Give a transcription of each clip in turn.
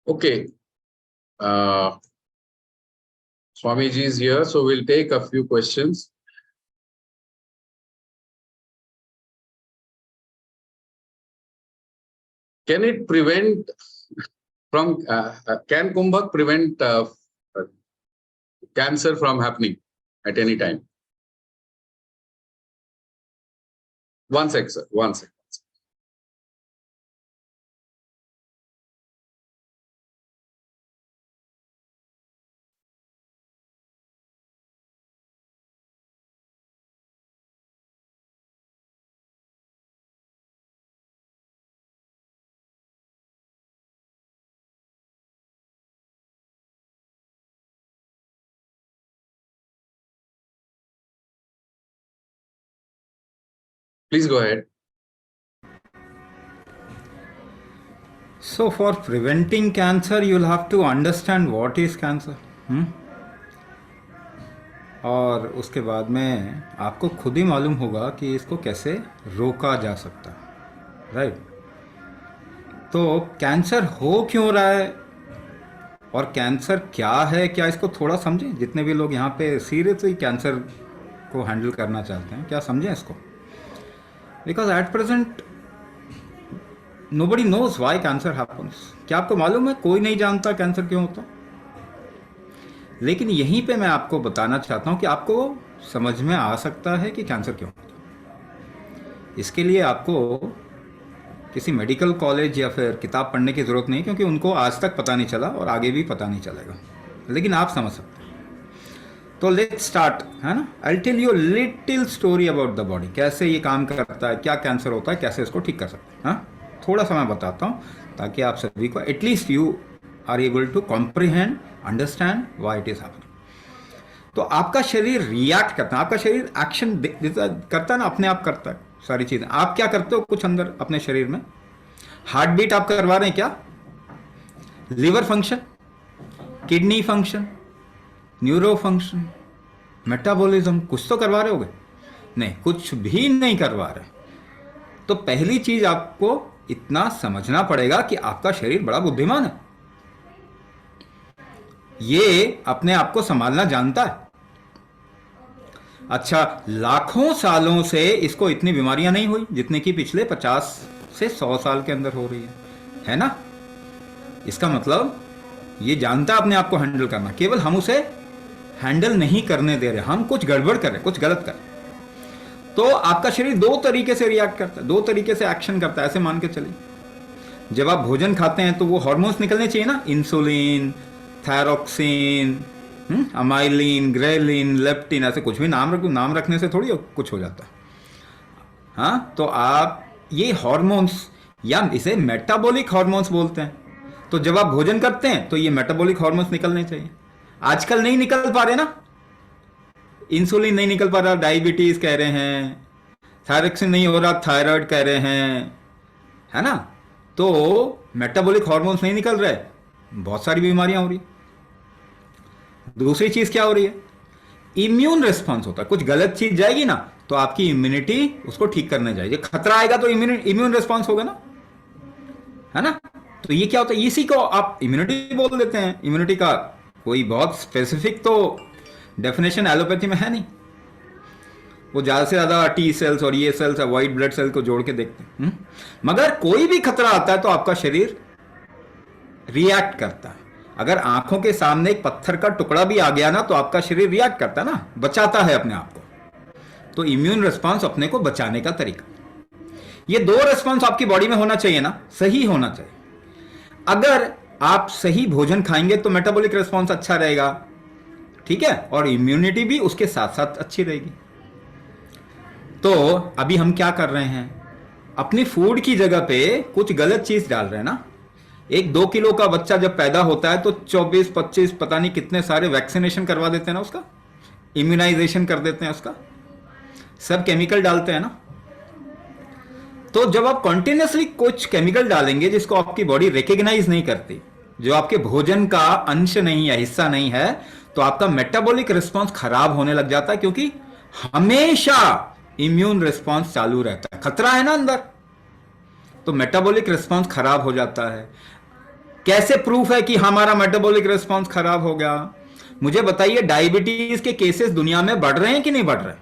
Okay, uh, Swamiji is here, so we'll take a few questions. Can it prevent from, can Kumbhak prevent cancer from happening at any time? One sec, sir, one sec. Please go ahead. So for preventing cancer, you'll have to understand what is cancer. और उसके बाद में आपको खुद ही मालूम होगा कि इसको कैसे रोका जा सकता है, राइट? तो कैंसर हो क्यों रहा है और कैंसर क्या है, क्या इसको थोड़ा समझें। जितने भी लोग यहाँ पे सीरियसली कैंसर को हैंडल करना चाहते हैं, क्या समझें इसको। Because at present nobody knows why cancer happens. क्या आपको मालूम है? कोई नहीं जानता कैंसर क्यों होता। लेकिन यहीं पे मैं आपको बताना चाहता हूँ कि आपको समझ में आ सकता है कि कैंसर क्यों होता। इसके लिए आपको किसी मेडिकल कॉलेज या फिर किताब पढ़ने की ज़रूरत नहीं, क्योंकि उनको आज तक पता नहीं चला और आगे भी पता नहीं चलेगा, लेकिन आप समझ सकते हैं। तो लेट्स स्टार्ट, है ना। I tell you little story about the body, कैसे ये काम करता है, क्या कैंसर होता है, कैसे इसको ठीक कर सकते हैं। हाँ, थोड़ा सा मैं बताता हूँ ताकि आप सभी को at least you are able to comprehend, understand why it is happening. तो आपका शरीर रिएक्ट करता है, आपका शरीर एक्शन करता है ना, अपने आप करता है सारी चीज़ें। आप क्या करते हो कुछ अंदर अपने शरीर में? हार्ट बीट आप करवा रहे हैं क्या? Liver function, kidney function, neuro function, metabolism, कुछ तो करवा रहे होगे? नहीं, कुछ भी नहीं करवा रहे। तो पहली चीज आपको इतना समझना पड़ेगा कि आपका शरीर बड़ा बुद्धिमान है, ये अपने आप को संभालना जानता है। अच्छा, लाखों सालों से इसको इतनी बीमारियां नहीं हुई जितने कि पिछले 50 से 100 साल के अंदर हो रही है ना। इसका मतलब ये जानता अपने आप को हैंडल करना, केवल हम उसे हैंडल नहीं करने दे रहे, हम कुछ गड़बड़ कर रहे, कुछ गलत कर रहे। तो आपका शरीर दो तरीके से रिएक्ट करता है, दो तरीके से एक्शन करता है। ऐसे मान के चलिए, जब आप भोजन खाते हैं तो वो हार्मोन्स निकलने चाहिए ना, insulin, thyroxine, amylin, ghrelin, leptin, ऐसे कुछ भी नाम रखने से थोड़ी कुछ हो जाता है। हाँ, तो आप ये हार्मोन्स, या इसे मेटाबॉलिक हार्मोन्स बोलते हैं। तो जब आप भोजन करते हैं तो ये मेटाबॉलिक हार्मोन्स निकलने चाहिए। आजकल नहीं निकल पा रहे ना, इंसुलिन नहीं निकल पा रहा, डायबिटीज कह रहे हैं, थायरोक्सिन नहीं हो रहा, थायराइड कह रहे हैं, है ना। तो मेटाबॉलिक हार्मोन्स नहीं निकल रहे, बहुत सारी बीमारियां हो रही। दूसरी चीज क्या हो रही है? इम्यून रिस्पॉन्स होता है। कुछ गलत चीज जाएगी ना तो आपकी इम्यूनिटी उसको ठीक करने जाएगी। खतरा आएगा तो इम्यून रिस्पॉन्स होगा ना, है ना। तो ये क्या होता है? इसी को आप इम्यूनिटी बोल देते हैं। इम्यूनिटी का कोई बहुत स्पेसिफिक तो डेफिनेशन एलोपैथी में है नहीं। वो ज़्यादा से ज़्यादा टी सेल्स और ये सेल्स, व्हाइट ब्लड सेल को जोड़ के देखते हैं। मगर कोई भी खतरा आता है तो आपका शरीर रिएक्ट करता है। अगर आंखों के सामने एक पत्थर का टुकड़ा भी आ गया ना तो आपका शरीर रिएक्ट करता है ना, बचाता है अपने आप को। तो इम्यून रिस्पॉन्स अपने को बचाने का तरीका। ये दो रिस्पॉन्स आपकी बॉडी में होना चाहिए ना, सही होना चाहिए। अगर आप सही भोजन खाएंगे तो मेटाबॉलिक रिस्पॉन्स अच्छा रहेगा, ठीक है, और इम्यूनिटी भी उसके साथ साथ अच्छी रहेगी। तो अभी हम क्या कर रहे हैं? अपनी फूड की जगह पे कुछ गलत चीज डाल रहे हैं ना। एक 2 किलो का बच्चा जब पैदा होता है तो 24-25 पता नहीं कितने सारे वैक्सीनेशन करवा देते हैं ना, उसका इम्यूनाइजेशन कर देते हैं, उसका सब केमिकल डालते हैं ना। तो जब आप कंटिन्यूसली कुछ केमिकल डालेंगे जिसको आपकी बॉडी रिकॉग्नाइज नहीं करती, जो आपके भोजन का अंश नहीं है, हिस्सा नहीं है, तो आपका मेटाबॉलिक रिस्पॉन्स खराब होने लग जाता है, क्योंकि हमेशा इम्यून रिस्पॉन्स चालू रहता है। खतरा है ना अंदर, तो मेटाबॉलिक रिस्पॉन्स खराब हो जाता है। कैसे प्रूफ है कि हमारा मेटाबॉलिक रिस्पॉन्स खराब हो गया? मुझे बताइए, डायबिटीज के केसेस दुनिया में बढ़ रहे हैं कि नहीं बढ़ रहे?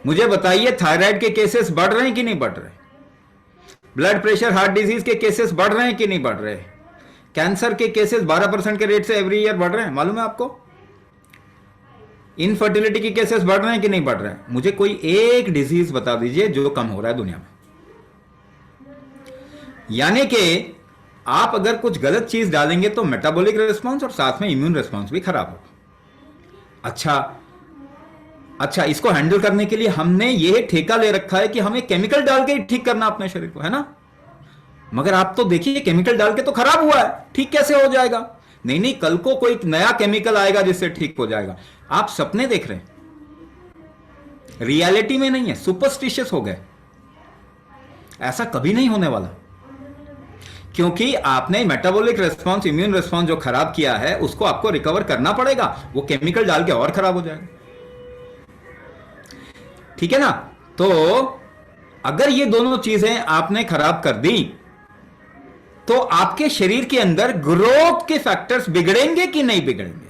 मुझे बताइए, थायराइड के केसेस बढ़ रहे हैं कि नहीं बढ़ रहे? ब्लड प्रेशर, हार्ट डिजीज के केसेस बढ़ रहे हैं कि नहीं बढ़ रहे? कैंसर के केसेस 12% के रेट से एवरी ईयर बढ़ रहे हैं, मालूम है आपको? इनफर्टिलिटी के केसेस बढ़ रहे हैं कि नहीं बढ़ रहे हैं? मुझे कोई एक डिजीज बता दीजिए जो कम हो रहा है दुनिया में। यानी कि आप अगर कुछ गलत चीज डालेंगे तो मेटाबॉलिक रिस्पांस और साथ में इम्यून रिस्पांस भी खराब होगा। अच्छा, इसको हैंडल करने के लिए हमने ये ठेका ले रखा है कि हमें केमिकल डाल के ही ठीक करना अपने शरीर को, है ना? मगर आप तो देखिए, केमिकल डाल के तो खराब हुआ है, ठीक कैसे हो जाएगा? नहीं नहीं, कल को कोई नया केमिकल आएगा जिससे ठीक हो जाएगा। आप सपने देख रहे हैं, रियलिटी में नहीं है, सुपरस्टिशियस हो गए। ऐसा कभी नहीं होने वाला, क्योंकि आपने मेटाबॉलिक रिस्पांस, इम्यून रिस्पांस जो खराब किया है उसको आपको रिकवर करना पड़ेगा। वो केमिकल डाल के और खराब हो जाएगा, ठीक है ना? तो अगर ये दोनों चीजें आपने खराब कर दी तो आपके शरीर के अंदर ग्रोथ के फैक्टर्स बिगड़ेंगे कि नहीं बिगड़ेंगे?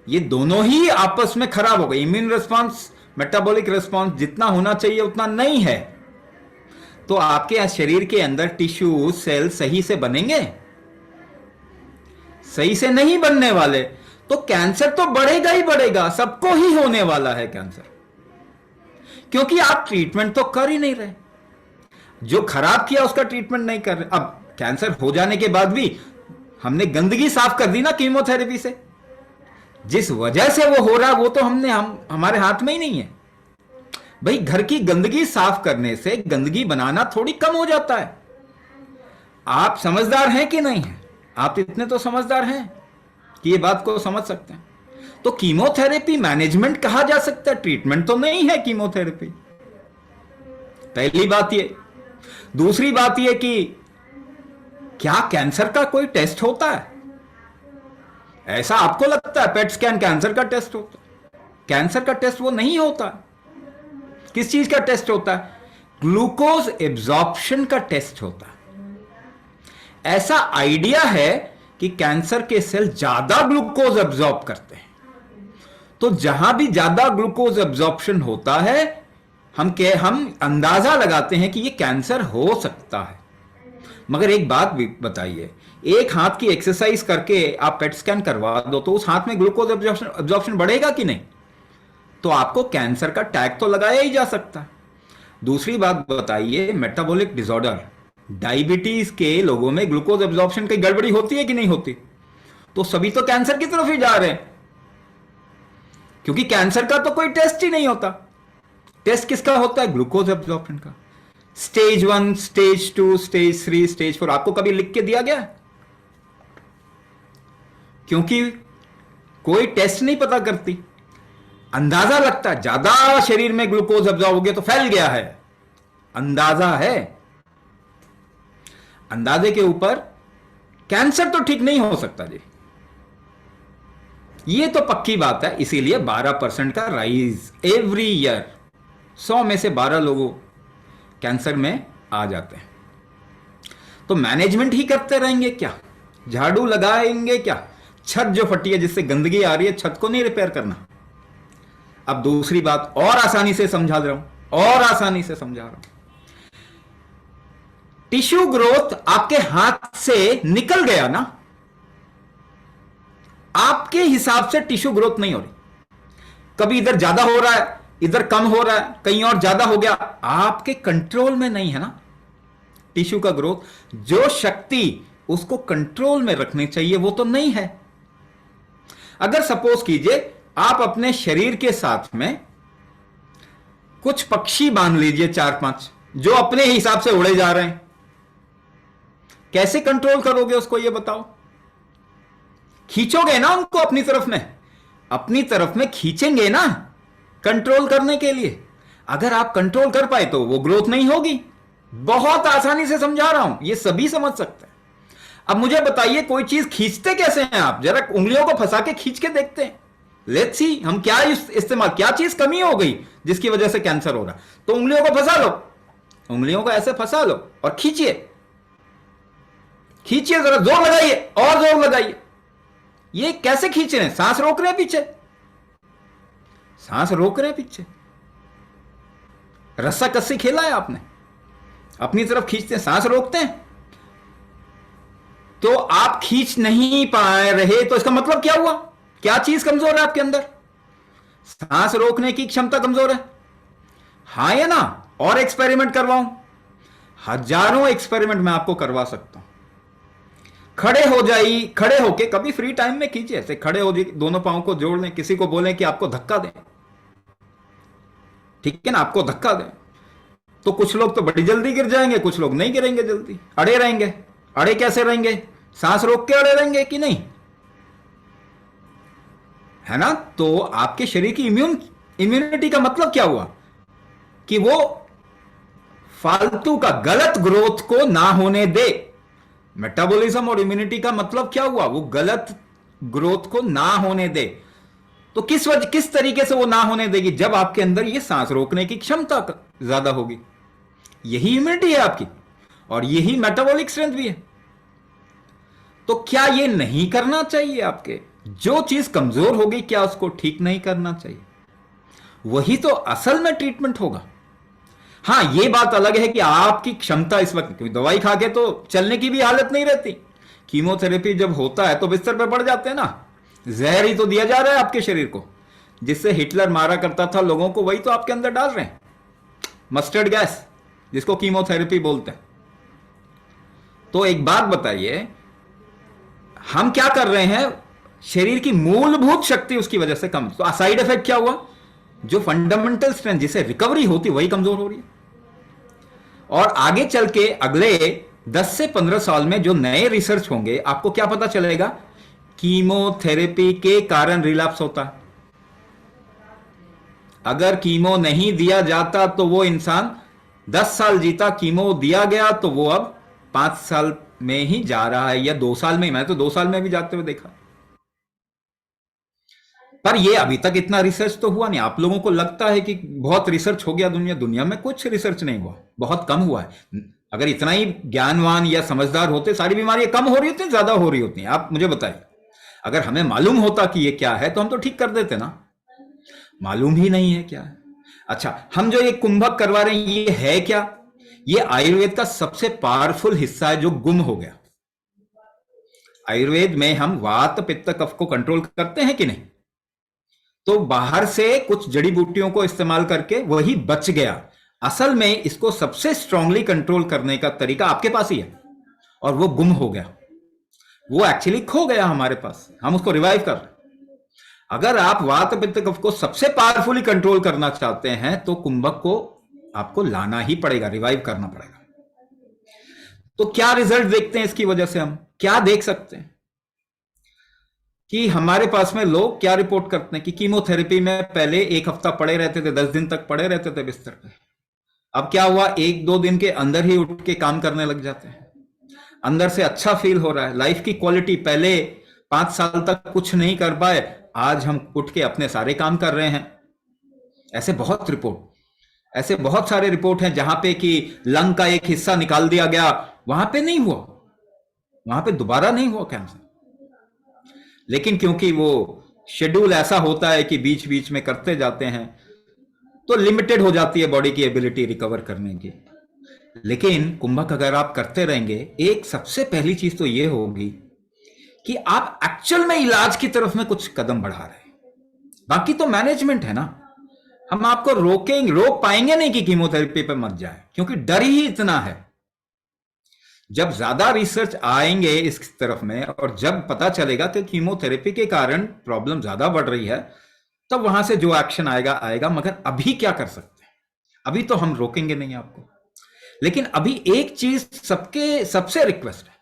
ये दोनों ही आपस में खराब हो गए। इम्यून रिस्पांस, मेटाबॉलिक रिस्पांस जितना होना चाहिए उतना नहीं है, तो आपके शरीर के अंदर टिश्यू, सेल सही से बनेंगे? सही से नहीं बनने वाले, तो कैंसर तो बढ़ेगा ही बढ़ेगा, सबको ही होने वाला है कैंसर, क्योंकि आप ट्रीटमेंट तो कर ही नहीं रहे। जो खराब किया उसका ट्रीटमेंट नहीं कर रहे। अब कैंसर हो जाने के बाद भी हमने गंदगी साफ कर दी ना कीमोथेरेपी से। जिस वजह से वो हो रहा वो तो हमारे हाथ में ही नहीं है भाई। घर की गंदगी साफ करने से गंदगी बनाना थोड़ी कम हो जाता है। आप समझदार हैं कि नहीं है? आप इतने तो समझदार हैं कि ये बात को समझ सकते हैं। तो कीमोथेरेपी मैनेजमेंट कहा जा सकता है, ट्रीटमेंट तो नहीं है कीमोथेरेपी। पहली बात ये। दूसरी बात ये कि क्या कैंसर का कोई टेस्ट होता है? ऐसा आपको लगता है पेट स्कैन कैंसर का टेस्ट होता है? कैंसर का टेस्ट वो नहीं होता। किस चीज का टेस्ट होता है? ग्लूकोज एब्जॉर्प्शन का टेस्ट होता है। ऐसा आइडिया है कि कैंसर के सेल ज्यादा ग्लूकोज एब्जॉर्ब करते हैं, तो जहां भी ज्यादा ग्लूकोज एब्जॉर्प्शन होता है हम अंदाजा लगाते हैं कि ये कैंसर हो सकता है। मगर एक बात भी बताइए, एक हाथ की एक्सरसाइज करके आप पेट स्कैन करवा दो तो उस हाथ में ग्लूकोज एब्जॉर्प्शन बढ़ेगा कि नहीं? तो आपको कैंसर का टैग तो लगाया ही जा सकता है। दूसरी बात बताइए, मेटाबॉलिक डिसऑर्डर, डायबिटीज के लोगों में ग्लूकोज एब्जॉर्प्शन की गड़बड़ी होती है कि नहीं होती? तो सभी तो कैंसर की तरफ ही जा रहे हैं, क्योंकि कैंसर का तो कोई टेस्ट ही नहीं होता। टेस्ट किसका होता है? ग्लूकोज एब्जॉर्प्शन का। स्टेज 1, स्टेज 2, स्टेज 3, स्टेज 4 आपको कभी लिख के दिया गया? क्योंकि कोई टेस्ट नहीं पता करती, अंदाजा लगता है ज्यादा शरीर में ग्लूकोज एब्जॉर्ब हो गया तो फैल गया है, अंदाजा है। अंदाजे के ऊपर कैंसर तो ठीक नहीं हो सकता जी, ये तो पक्की बात है। इसीलिए 12% का राइज एवरी ईयर, 100 में से 12 लोगों कैंसर में आ जाते हैं। तो मैनेजमेंट ही करते रहेंगे क्या? झाड़ू लगाएंगे क्या? छत जो फटी है, जिससे गंदगी आ रही है, छत को नहीं रिपेयर करना। अब दूसरी बात और आसानी से समझा रहा हूं, और आसानी से समझा रहा हूं। टिश्यू ग्रोथ आपके हाथ से निकल गया ना, आपके हिसाब से टिश्यू ग्रोथ नहीं हो रही। कभी इधर ज्यादा हो रहा है, इधर कम हो रहा है, कहीं और ज्यादा हो गया, आपके कंट्रोल में नहीं है ना टिश्यू का ग्रोथ। जो शक्ति उसको कंट्रोल में रखनी चाहिए वो तो नहीं है। अगर सपोज कीजिए आप अपने शरीर के साथ में कुछ पक्षी बांध लीजिए 4-5 जो अपने हिसाब से उड़े जा रहे हैं, कैसे कंट्रोल करोगे उसको ये बताओ? खींचोगे ना उनको अपनी तरफ में, अपनी तरफ में खींचेंगे ना कंट्रोल करने के लिए। अगर आप कंट्रोल कर पाए तो वो ग्रोथ नहीं होगी। बहुत आसानी से समझा रहा हूं, ये सभी समझ सकते हैं। अब मुझे बताइए कोई चीज खींचते कैसे हैं आप? जरा उंगलियों को फंसा के खींच के देखते हैं, लेट्स सी हम क्या इस्तेमाल, क्या चीज कमी हो गई जिसकी वजह से कैंसर हो रहा। तो उंगलियों को फंसा लो, उंगलियों को ऐसे फंसा लो और खींचिए, खींचिए, जरा जोर लगाइए, और जोर लगाइए। ये कैसे खींच रहे हैं? सांस रोक रहे हैं पीछे, सांस रोक रहे हैं पीछे। रस्सा कस्सी खेला है आपने? अपनी तरफ खींचते हैं, सांस रोकते हैं। तो आप खींच नहीं पा रहे, तो इसका मतलब क्या हुआ? क्या चीज कमजोर है आपके अंदर? सांस रोकने की क्षमता कमजोर है। हाँ या ना? और एक्सपेरिमेंट करवाऊं? हजारों एक्सपेरिमेंट मैं आपको करवा सकता हूं। खड़े हो जाइए, खड़े होके कभी फ्री टाइम में कीजिए, ऐसे खड़े हो जाइए, दोनों पांव को जोड़ लें, किसी को बोलें कि आपको धक्का दें, ठीक है ना, आपको धक्का दें। तो कुछ लोग तो बड़ी जल्दी गिर जाएंगे, कुछ लोग नहीं गिरेंगे जल्दी, अड़े रहेंगे। अड़े कैसे रहेंगे? सांस रोक के अड़े रहेंगे कि नहीं, है ना? तो आपके शरीर की इम्यूनिटी का मतलब क्या हुआ? कि वो फालतू का गलत ग्रोथ को ना होने दे। मेटाबॉलिज्म और इम्यूनिटी का मतलब क्या हुआ? वो गलत ग्रोथ को ना होने दे। तो किस तरीके से वो ना होने देगी? जब आपके अंदर ये सांस रोकने की क्षमता ज्यादा होगी। यही इम्यूनिटी है आपकी, और यही मेटाबॉलिक स्ट्रेंथ भी है। तो क्या ये नहीं करना चाहिए आपके? जो चीज कमजोर होगी, क्या उसको ठीक नहीं करना चाहिए? वही तो असल में ट्रीटमेंट होगा। हां, ये बात अलग है कि आपकी क्षमता इस वक्त, क्योंकि दवाई खा के तो चलने की भी हालत नहीं रहती। कीमोथेरेपी जब होता है तो बिस्तर पर पड़ जाते हैं ना। जहर ही तो दिया जा रहा है आपके शरीर को, जिससे हिटलर मारा करता था लोगों को, वही तो आपके अंदर डाल रहे हैं। मस्टर्ड गैस, जिसको कीमोथेरेपी बोलते हैं। तो एक बात बताइए, हम क्या कर रहे हैं? शरीर की मूलभूत शक्ति उसकी वजह से कम। तो साइड इफेक्ट क्या हुआ? जो फंडामेंटल स्ट्रेंथ जिसे रिकवरी होती, वही कमजोर हो रही है। और आगे चल के अगले 10 से 15 साल में जो नए रिसर्च होंगे, आपको क्या पता चलेगा? कीमोथेरेपी के कारण रिलैप्स होता है। अगर कीमो नहीं दिया जाता तो वो इंसान 10 साल जीता, कीमो दिया गया तो वो अब 5 साल में ही जा रहा है, या 2 साल में। मैं तो 2 साल में भी जाते हुए देखा। पर ये अभी तक इतना रिसर्च तो हुआ नहीं। आप लोगों को लगता है कि बहुत रिसर्च हो गया दुनिया में। कुछ रिसर्च नहीं हुआ, बहुत कम हुआ है। अगर इतना ही ज्ञानवान या समझदार होते, सारी बीमारियां कम हो रही होती, ज्यादा हो रही होती। आप मुझे बताइए, अगर हमें मालूम होता कि ये क्या है तो हम तो ठीक कर देते ना। मालूम ही नहीं है क्या है। अच्छा, हम जो ये कुंभक करवा रहे हैं, ये है क्या? ये आयुर्वेद का सबसे पावरफुल हिस्सा है जो गुम हो गया। आयुर्वेद में हम वात पित्त कफ को कंट्रोल करते हैं कि नहीं? तो बाहर से कुछ जड़ी बूटियों को इस्तेमाल करके वही बच गया। असल में इसको सबसे स्ट्रांगली कंट्रोल करने का तरीका आपके पास ही है, और वो गुम हो गया। वो एक्चुअली खो गया हमारे पास, हम उसको रिवाइव कर रहे हैं। अगर आप वात पित्त कफ को सबसे पावरफुली कंट्रोल करना चाहते हैं तो कुंभक को आपको लाना ही पड़ेगा, रिवाइव करना पड़ेगा। तो क्या रिजल्ट देखते हैं इसकी वजह से? हम क्या देख सकते हैं कि हमारे पास में लोग क्या रिपोर्ट करते हैं कि कीमोथेरेपी में पहले 1 हफ्ता पड़े रहते थे, 10 दिन तक पड़े रहते थे बिस्तर पे। अब क्या हुआ? 1-2 दिन के अंदर ही उठ के काम करने लग जाते हैं। अंदर से अच्छा फील हो रहा है। लाइफ की क्वालिटी, पहले 5 साल तक कुछ नहीं कर पाए, आज हम उठ के अपने सारे काम कर रहे हैं। ऐसे बहुत सारे रिपोर्ट हैं जहां पे कि लंग का एक हिस्सा निकाल दिया गया, वहां पे नहीं हुआ, वहां पे दोबारा नहीं हुआ कैंसर। लेकिन क्योंकि वो शेड्यूल ऐसा होता है कि बीच बीच में करते जाते हैं, तो लिमिटेड हो जाती है बॉडी की एबिलिटी रिकवर करने की। लेकिन कुंभक अगर आप करते रहेंगे, एक सबसे पहली चीज तो ये होगी कि आप एक्चुअल में इलाज की तरफ में कुछ कदम बढ़ा रहे हैं। बाकी तो मैनेजमेंट है ना। हम आपको रोक पाएंगे नहीं कि कीमोथेरेपी पे मत जाए, क्योंकि डर ही इतना है। जब ज्यादा रिसर्च आएंगे इस तरफ में, और जब पता चलेगा कि कीमोथेरेपी के कारण प्रॉब्लम ज्यादा बढ़ रही है, तब वहां से जो एक्शन आएगा। मगर अभी क्या कर सकते हैं? अभी तो हम रोकेंगे नहीं आपको। लेकिन अभी एक चीज सबसे रिक्वेस्ट है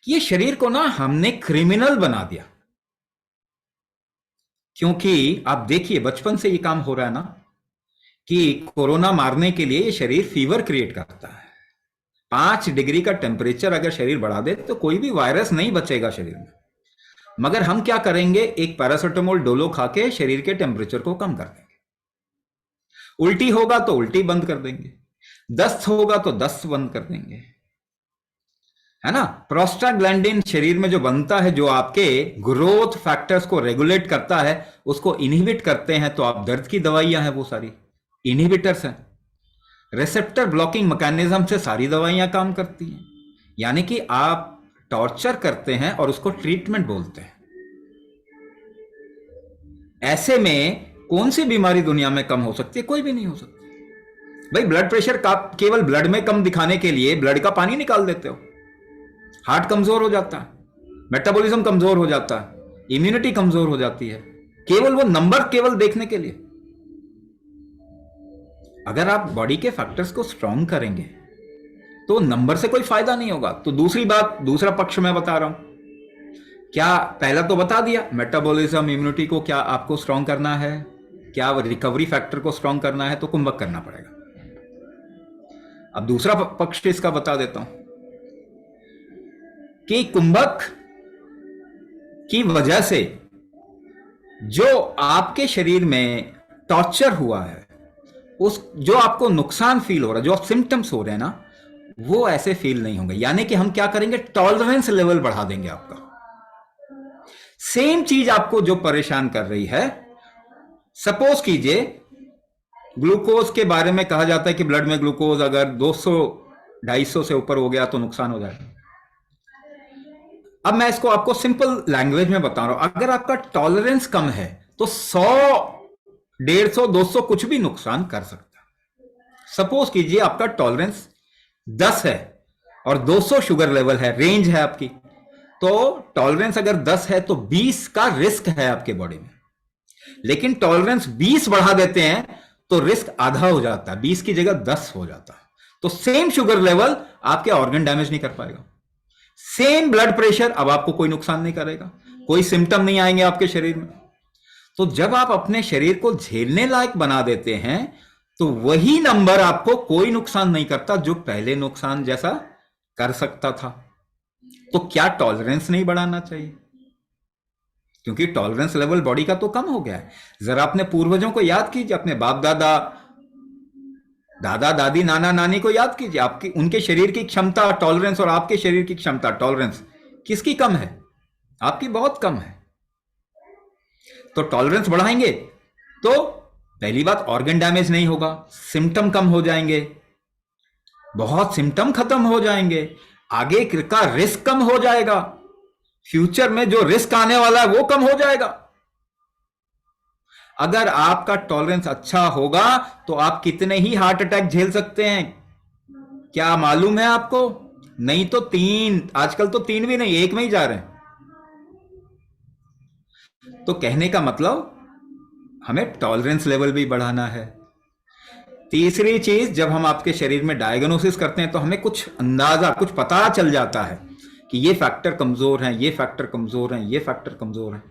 कि ये शरीर को ना हमने क्रिमिनल बना दिया। क्योंकि आप देखिए, बचपन से ये काम हो रहा है ना कि कोरोना मारने के लिए ये शरीर फीवर क्रिएट करता है। 5 डिग्री का टेम्परेचर अगर शरीर बढ़ा दे तो कोई भी वायरस नहीं बचेगा शरीर में। मगर हम क्या करेंगे? एक पैरासिटामोल डोलो खा के शरीर के टेम्परेचर को कम कर देंगे। उल्टी होगा तो उल्टी बंद कर देंगे, दस्त होगा तो दस्त बंद कर देंगे। है ना। प्रोस्टाग्लैंडिन शरीर में जो बनता है, जो आपके ग्रोथ फैक्टर्स को रेगुलेट करता है, उसको इनहिबिट करते हैं। तो आप दर्द की दवाइयां हैं वो सारी इनहिबिटर्स हैं। रिसेप्टर ब्लॉकिंग मैकेनिज्म से सारी दवाइयां काम करती हैं। यानी कि आप टॉर्चर करते हैं और उसको ट्रीटमेंट बोलते हैं। ऐसे में कौन सी बीमारी दुनिया में कम हो सकती है? कोई भी नहीं हो सकती। भाई ब्लड प्रेशर का केवल ब्लड में कम दिखाने के लिए ब्लड का पानी निकाल देते हो, हार्ट कमजोर हो जाता है, मेटाबॉलिज्म कमजोर हो जाता है, इम्यूनिटी कमजोर हो जाती है, केवल वो नंबर केवल देखने के लिए। अगर आप बॉडी के फैक्टर्स को स्ट्रांग करेंगे तो नंबर से कोई फायदा नहीं होगा। तो दूसरी बात, दूसरा पक्ष मैं बता रहा हूं। क्या पहला तो बता दिया, मेटाबॉलिज्म इम्यूनिटी को क्या आपको स्ट्रांग करना है, क्या रिकवरी फैक्टर को स्ट्रांग करना है, तो कुंभक करना पड़ेगा। अब दूसरा पक्ष इसका बता देता हूं कि कुंभक की वजह से जो आपके शरीर में टॉर्चर हुआ है, उस जो आपको नुकसान फील हो रहा है, जो आप सिम्टम्स हो रहे हैं ना, वो ऐसे फील नहीं होंगे। यानी कि हम क्या करेंगे, टॉलरेंस लेवल बढ़ा देंगे आपका। सेम चीज आपको जो परेशान कर रही है, सपोज कीजिए ग्लूकोज के बारे में कहा जाता है कि ब्लड में ग्लूकोज अगर 200-250 से ऊपर हो गया तो नुकसान हो जाएगा। अब मैं इसको आपको सिंपल लैंग्वेज में बता रहा हूं। अगर आपका टॉलरेंस कम है तो 100, 150, 200 कुछ भी नुकसान कर सकता है। सपोज कीजिए आपका टॉलरेंस 10 है और 200 शुगर लेवल है, रेंज है आपकी। तो टॉलरेंस अगर 10 है तो 20 का रिस्क है आपके बॉडी में। लेकिन टॉलरेंस 20 बढ़ा देते हैं तो रिस्क आधा हो जाता है, 20 की जगह 10 हो जाता है। तो सेम शुगर लेवल आपके ऑर्गन डैमेज नहीं कर पाएगा। सेम ब्लड प्रेशर अब आपको कोई नुकसान नहीं करेगा, कोई सिम्टम नहीं आएंगे आपके शरीर में। तो जब आप अपने शरीर को झेलने लायक बना देते हैं तो वही नंबर आपको कोई नुकसान नहीं करता जो पहले नुकसान जैसा कर सकता था। तो क्या टॉलरेंस नहीं बढ़ाना चाहिए? क्योंकि टॉलरेंस लेवल बॉडी का तो कम हो गया है। जरा अपने पूर्वजों को याद कीजिए, अपने बाप दादा, दादा दादी, नाना नानी को याद कीजिए। आपकी उनके शरीर की क्षमता टॉलरेंस और आपके शरीर की क्षमता टॉलरेंस किसकी कम है? आपकी बहुत कम है। तो टॉलरेंस बढ़ाएंगे तो पहली बात ऑर्गन डैमेज नहीं होगा, सिम्टम कम हो जाएंगे, बहुत सिम्टम खत्म हो जाएंगे, आगे का रिस्क कम हो जाएगा, फ्यूचर में जो रिस्क आने वाला है वो कम हो जाएगा। अगर आपका टॉलरेंस अच्छा होगा तो आप कितने ही हार्ट अटैक झेल सकते हैं, क्या मालूम है आपको? नहीं तो 3, आजकल तो 3 भी नहीं, 1 में ही जा रहे हैं। तो कहने का मतलब हमें टॉलरेंस लेवल भी बढ़ाना है। तीसरी चीज, जब हम आपके शरीर में डायग्नोसिस करते हैं तो हमें कुछ अंदाजा, कुछ पता चल जाता है कि ये फैक्टर कमजोर हैं, ये फैक्टर कमजोर हैं, ये फैक्टर कमजोर हैं।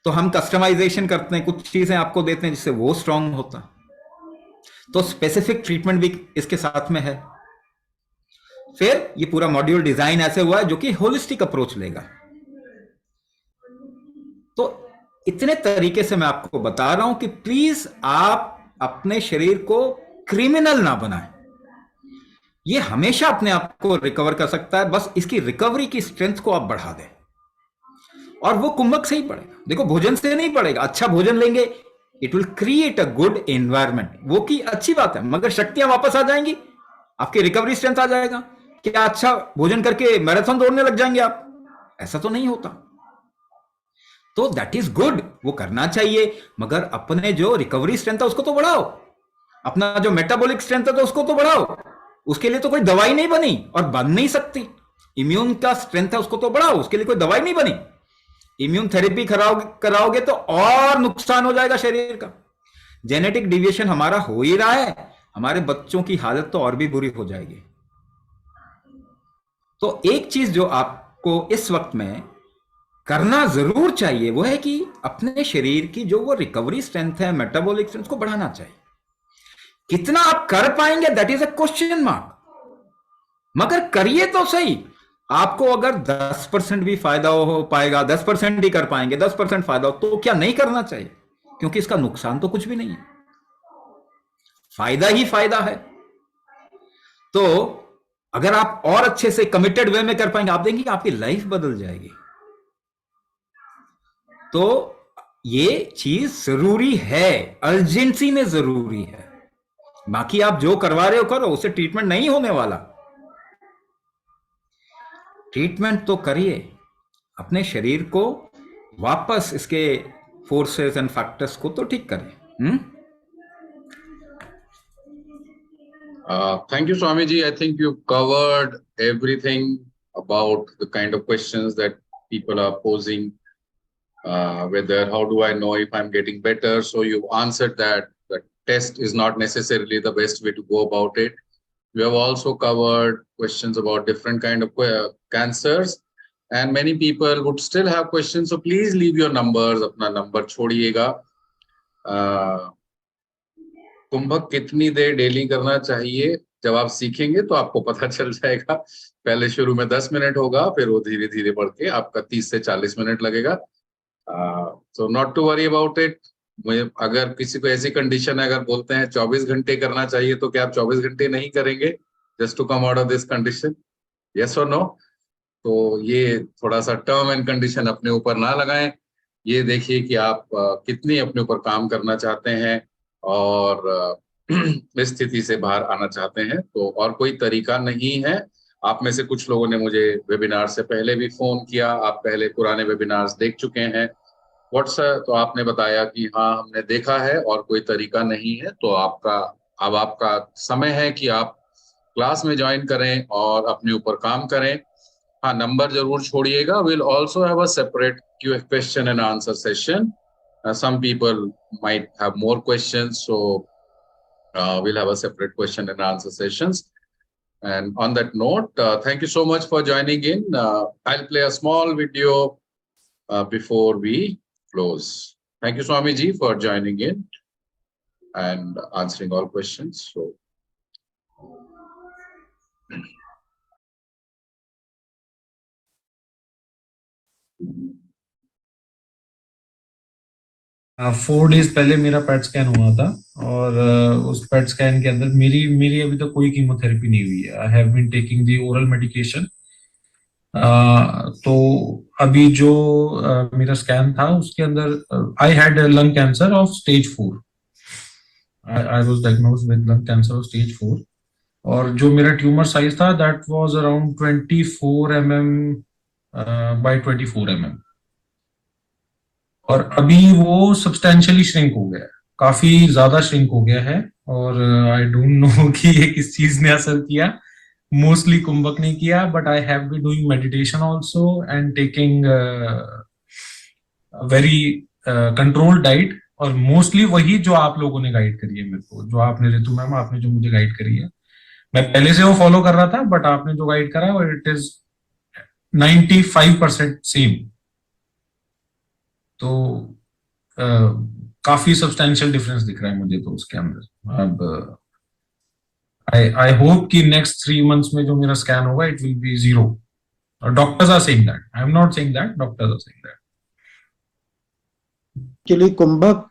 तो हम कस्टमाइजेशन करते हैं, कुछ चीजें आपको देते हैं जिससे वो स्ट्रांग होता है। तो स्पेसिफिक ट्रीटमेंट भी इसके साथ में है। फिर ये पूरा मॉड्यूल डिजाइन ऐसे हुआ है जो कि होलिस्टिक अप्रोच लेगा। तो इतने तरीके से मैं आपको बता रहा हूं कि प्लीज आप अपने शरीर को क्रिमिनल ना बनाएं। ये हमेशा अपने आप को रिकवर कर सकता है, बस इसकी रिकवरी की स्ट्रेंथ को आप बढ़ा दें। और वो कुंभक से ही पड़ेगा। देखो, भोजन से नहीं पड़ेगा। अच्छा भोजन लेंगे, it will create a good environment, वो की अच्छी बात है, मगर शक्तियां वापस आ जाएंगी, आपकी रिकवरी स्ट्रेंथ आ जाएगा। क्या अच्छा भोजन करके मैराथन दौड़ने लग जाएंगे आप? ऐसा तो नहीं होता। तो दैट इज गुड, वो करना चाहिए, मगर अपने जो रिकवरी स्ट्रेंथ है उसको तो बढ़ाओ, अपना जो मेटाबॉलिक स्ट्रेंथ है तो उसको तो बढ़ाओ। उसके लिए तो कोई दवाई नहीं बनी और बन नहीं सकती। इम्यून का स्ट्रेंथ है उसको तो बढ़ाओ, उसके लिए कोई दवाई नहीं बनी। इम्यून थेरेपी कराओगे तो और नुकसान हो जाएगा शरीर का। जेनेटिक डिविएशन हमारा हो ही रहा है, हमारे बच्चों की हालत तो और भी बुरी हो जाएगी। तो एक चीज जो आपको इस वक्त में करना जरूर चाहिए वो है कि अपने शरीर की जो वो रिकवरी स्ट्रेंथ है, मेटाबॉलिक स्ट्रेंथ को बढ़ाना चाहिए। कितना आप कर पाएंगे that is a question mark, मगर करिए तो सही। आपको अगर 10% भी फायदा हो पाएगा, 10% ही कर पाएंगे, 10% फायदा हो तो क्या नहीं करना चाहिए? क्योंकि इसका नुकसान तो कुछ भी नहीं है, फायदा ही फायदा है। तो अगर आप और अच्छे से कमिटेड वे में कर पाएंगे, आप देखेंगे आपकी लाइफ बदल जाएगी। तो ये चीज जरूरी है, अर्जेंसी में जरूरी है। बाकी आप जो करवा रहे हो करो, उससे ट्रीटमेंट नहीं होने वाला। ट्रीटमेंट तो करिए, अपने शरीर को वापस इसके फोर्सेस एंड फैक्टर्स को तो ठीक करें। Thank you, Swamiji. I think you covered everything about the kind of questions that people are posing. Whether how do I know if I'm getting better? So you answered that the test is not necessarily the best way to go about it. We have also covered questions about different kind of cancers, and many people would still have questions. So please leave your numbers. अपना number छोड़िएगा. कुंभक कितनी देर daily करना चाहिए? जब आप सीखेंगे तो आपको पता चल जाएगा। पहले शुरू में 10 मिनट होगा, फिर वो धीरे धीरे बढ़ के आपका 30 से 40 मिनट लगेगा। So not to worry about it. अगर किसी को ऐसी कंडीशन है, अगर बोलते हैं 24 घंटे करना चाहिए, तो क्या आप 24 घंटे नहीं करेंगे just to come out of this condition? Yes और नो? तो ये थोड़ा सा टर्म एंड कंडीशन अपने ऊपर ना लगाएं। ये देखिए कि आप कितनी अपने ऊपर काम करना चाहते हैं और इस स्थिति से बाहर आना चाहते हैं। तो और कोई तरीका नहीं है। आप में से कुछ लोगों ने मुझे वेबिनार से पहले भी फोन किया, आप पहले पुराने वेबिनार्स देख चुके हैं व्हाट्सएप, तो आपने बताया कि हाँ हमने देखा है और कोई तरीका नहीं है। तो अब आपका समय है कि आप क्लास में ज्वाइन करें और अपने ऊपर काम करें। हाँ, नंबर जरूर छोड़िएगा। Will also have a separate question and answer session. Some people might have more questions, so we'll have a separate question and answer sessions. And on that note, thank you so much for joining in. I'll play a small video before we close. Thank you, Swami Ji, for joining in and answering all questions. So. Four days पहले मेरा PET scan हुआ था और उस PET scan के अंदर मेरी अभी तक कोई कीमोथेरेपी नहीं हुई है। I have been taking the oral medication. तो अभी जो मेरा स्कैन था उसके अंदर I had lung cancer of stage 4। I was diagnosed with lung cancer of stage 4 और जो मेरा ट्यूमर साइज था that was around 24 mm by 24 mm और अभी वो सब्सटेंशियली श्रिंक हो गया है, काफी ज्यादा श्रिंक हो गया है। और आई डोंट नो कि ये किस चीज ने असर किया। मोस्टली कुंभक ने किया, but I have been doing meditation also and taking very controlled diet और मोस्टली वही जो आप लोगों ने गाइड करी है मेरे को, जो आपने ऋतु मैम आपने जो मुझे गाइड करी है, मैं पहले से वो फॉलो कर रहा था, बट आपने जो गाइड करा है इट इज 95% सेम। तो काफी सब्सटेंशियल डिफरेंस दिख रहा है मुझे तो उसके अंदर। अब आई होप कि नेक्स्ट 3 months में जो मेरा स्कैन होगा इट विल बी 0 और doctors are saying that, I am not saying that, doctors are saying that. Actually कुंभक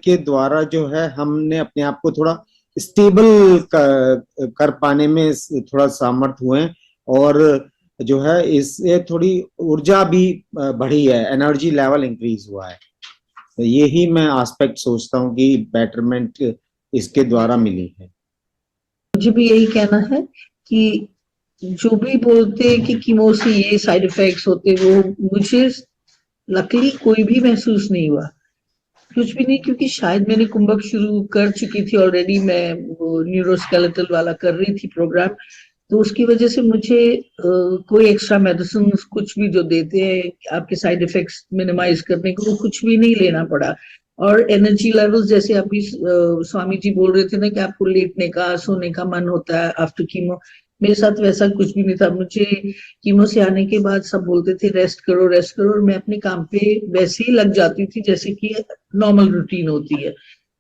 के द्वारा जो है हमने अपने आप को थोड़ा स्टेबल कर पाने में थोड़ा सामर्थ हुए और जो है इससे थोड़ी ऊर्जा भी बढ़ी है, एनर्जी लेवल इंक्रीज हुआ है। तो यही मैं एस्पेक्ट सोचता हूँ कि बेटरमेंट इसके द्वारा मिली है। मुझे भी यही कहना है कि जो भी बोलते हैं कि कीमो से ये साइड इफेक्ट्स होते, वो मुझे लकीली कोई भी महसूस नहीं हुआ, कुछ भी नहीं, क्योंकि शायद मैंने कुंभक शुरू कर चुकी थी ऑलरेडी, मैं वो न्यूरोस्केलेटल वाला कर रही थी प्रोग्राम, तो उसकी वजह से मुझे कोई एक्स्ट्रा मेडिसिन कुछ भी जो देते हैं आपके साइड इफेक्ट्स मिनिमाइज करने को, वो कुछ भी नहीं लेना पड़ा। और एनर्जी लेवल्स जैसे अभी स्वामी जी बोल रहे थे ना कि आपको लेटने का सोने का मन होता है आफ्टर कीमो, मेरे साथ वैसा कुछ भी नहीं था। मुझे कीमो से आने के बाद सब बोलते थे रेस्ट करो रेस्ट करो, और मैं अपने काम पे वैसे ही लग जाती थी जैसे कि नॉर्मल रूटीन होती है।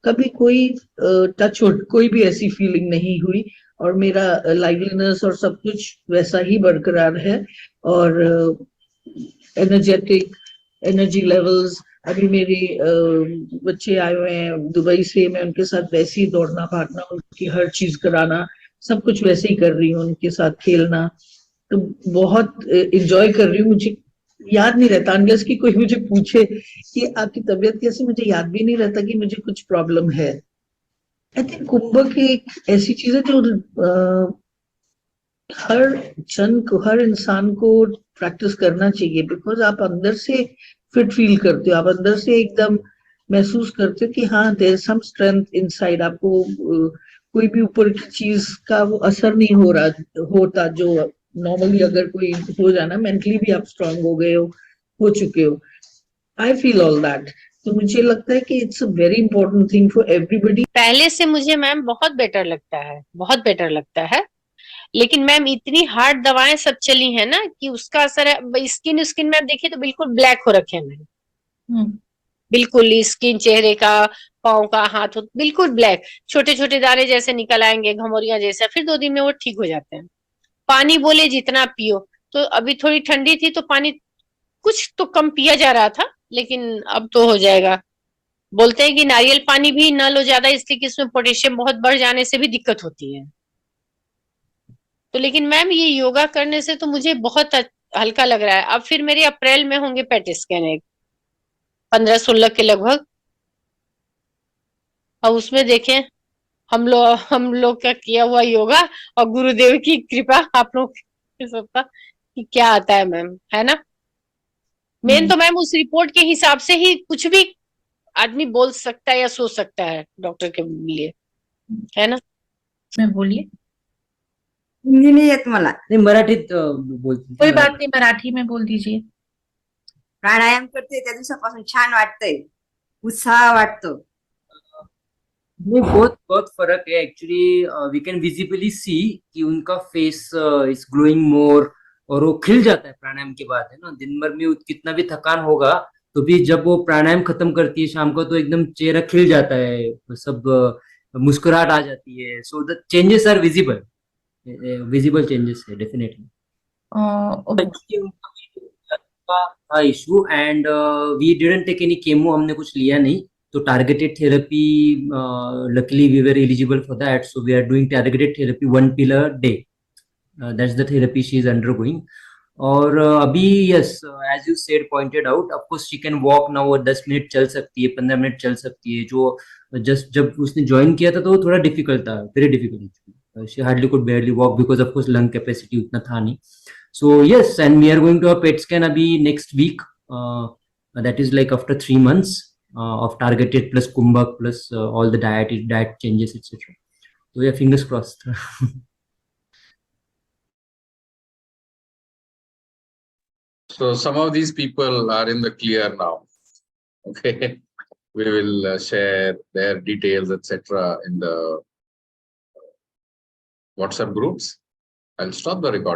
कभी कोई टच कोई भी ऐसी फीलिंग नहीं हुई और मेरा लाइवलीनेस और सब कुछ वैसा ही बरकरार है। और एनर्जेटिक एनर्जी लेवल्स, अभी मेरे बच्चे आए हुए हैं दुबई से, मैं उनके साथ वैसे ही दौड़ना भागना, उनकी हर चीज कराना, सब कुछ वैसे ही कर रही हूँ, उनके साथ खेलना तो बहुत एंजॉय कर रही हूँ। मुझे याद नहीं रहता अनलेस कि कोई मुझे पूछे कि आपकी तबीयत कैसी, मुझे याद भी नहीं रहता कि मुझे कुछ प्रॉब्लम है। आई थिंक कुंभक एक ऐसी चीज है जो हर जन को, हर इंसान को प्रैक्टिस करना चाहिए, बिकॉज आप अंदर से फिट फील करते हो, आप अंदर से एकदम महसूस करते हो कि हाँ there is some strength inside. आपको कोई भी ऊपर की चीज का वो असर नहीं हो रहा होता जो नॉर्मली अगर कोई हो जाना, मेंटली भी आप स्ट्रांग हो चुके हो। I feel all that. तो मुझे लगता है कि it's a very important thing for everybody. पहले से मुझे मैम बहुत बेटर लगता है, बहुत बेटर लगता है। लेकिन मैम इतनी हार्ड दवाएं सब चली है ना कि उसका असर है। स्किन में आप देखिए तो बिल्कुल ब्लैक हो रखे हैं मैम, बिल्कुल स्किन, चेहरे का, पाँव का, हाथ बिल्कुल ब्लैक, छोटे छोटे दाने जैसे निकल आएंगे, घमौरियां जैसा, फिर 2 दिन में वो ठीक हो जाते हैं। पानी बोले जितना पियो, तो अभी थोड़ी ठंडी थी तो पानी कुछ तो कम पिया जा रहा था, लेकिन अब तो हो जाएगा। बोलते हैं कि नारियल पानी भी न लो ज्यादा, इसलिए कि इसमें पोटेशियम बहुत बढ़ जाने से भी दिक्कत होती है। तो लेकिन मैम ये योगा करने से तो मुझे बहुत हल्का लग रहा है। अब फिर मेरे अप्रैल में होंगे पेट स्कैन, एक 15-16 के लगभग। अब उसमें देखें हम लोग का किया हुआ योगा और गुरुदेव की कृपा आप लोग सबका कि क्या आता है मैम, है ना। मेन तो मैम उस रिपोर्ट के हिसाब से ही कुछ भी आदमी बोल सकता है या सोच सकता है डॉक्टर के लिए, है ना। मैं बोलिए। हिंदी नहीं येत मला. नाही मराठीत बोलते कोई बात नहीं, मराठी में बोल दीजिए। प्राणायाम करते त्या दिवसापासून छान वाटतंय, उत्साह वाटतो. नहीं, बहुत बहुत फर्क है एक्चुअली। वी कैन विजिबली सी कि उनका फेस इज ग्लोइंग मोर, और वो खिल जाता है प्राणायाम के बाद, है ना। दिन भर में कितना भी थकान होगा तो भी जब वो प्राणायाम खत्म करती है शाम को तो एकदम चेहरा खिल जाता है, सब मुस्कुराहट आ जाती है। So the changes are visible, visible changes है डेफिनेटली। था issue and we didn't take any chemo, हमने कुछ लिया नहीं। तो targeted therapy, luckily we were eligible for that, so we are doing targeted therapy 1 pill a day. That's the therapy she is undergoing. और अभी yes, as you said, pointed out, of course she can walk now. 10 minute चल सकती है, 15 minute चल सकती है, जो just जब उसने ज्वाइन किया था तो वो थोड़ा डिफिकल्ट था, very difficult. She hardly could barely walk because of course lung capacity उतना था नहीं। So yes, and we are going to a PET scan अभी next week, that is like after 3 months of targeted plus kumbhak plus all the diet changes etc. So yeah, fingers crossed. So some of these people are in the clear now. Okay, we will share their details etc. in the WhatsApp groups. I'll stop the recording.